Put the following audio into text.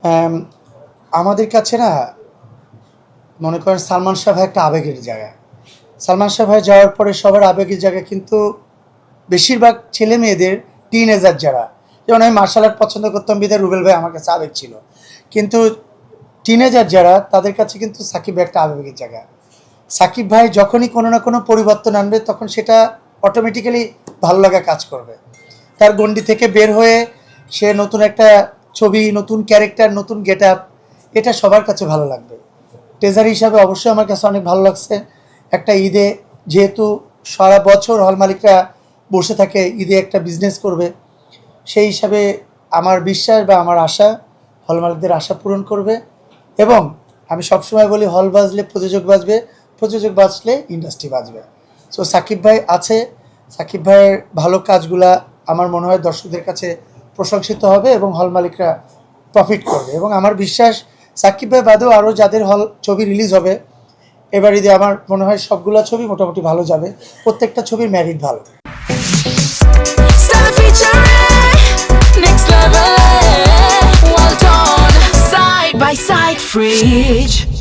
অ্যাম আমাদের কাছে না মনে করেন সালমান শাহ ভাই একটা আবেগের জায়গা। সালমান শাহ ভাই যাওয়ার পরে সবার আবেগের জায়গা কিন্তু বেশিরভাগ ছেলে-মেয়েদের টিনেজার যারা, যেমন আমি মার্শাল আর্ট পছন্দ করতাম বিধায় রুবেল ভাই আমার কাছে আবেগ ছিল। কিন্তু টিনেজার যারা তাদের কাছে কিন্তু সাকিব ভাই একটা আবেগের জায়গা। সাকিব ভাই যখনই কোনো না কোনো পরিবর্তন আনবে তখন সেটা অটোমেটিক্যালি ভালো লাগা কাজ করবে। তার গণ্ডি থেকে বের হয়ে সে নতুন একটা ছবি, নতুন ক্যারেক্টার, নতুন গেটআপ, এটা সবার কাছে ভালো লাগবে। ট্রেজার হিসাবে অবশ্যই আমার কাছে অনেক ভালো লাগছে। একটা ঈদে যেহেতু সারা বছর হল মালিকরা বসে থাকে ঈদে একটা বিজনেস করবে, সেই হিসাবে আমার বিশ্বাস বা আমার আশা হল মালিকদের আশা পূরণ করবে। এবং আমি সবসময় বলি হল বাজলে প্রযোজক বাজবে, প্রযোজক বাজলে ইন্ডাস্ট্রি বাজবে। সো সাকিব ভাই আছে, সাকিব ভাইয়ের ভালো কাজগুলা আমার মনে হয় দর্শকদের কাছে প্রশংসিত হবে এবং হল মালিকরা প্রফিট করবে। এবং আমার বিশ্বাস সাকিব ভাই বাদেও আরও যাদের হল ছবি রিলিজ হবে এবার ঈদে আমার মনে হয় সবগুলা ছবি মোটামুটি ভালো যাবে। প্রত্যেকটা ছবির ম্যারিট ভালো। Start featuring next level. Well done, side by side, fridge.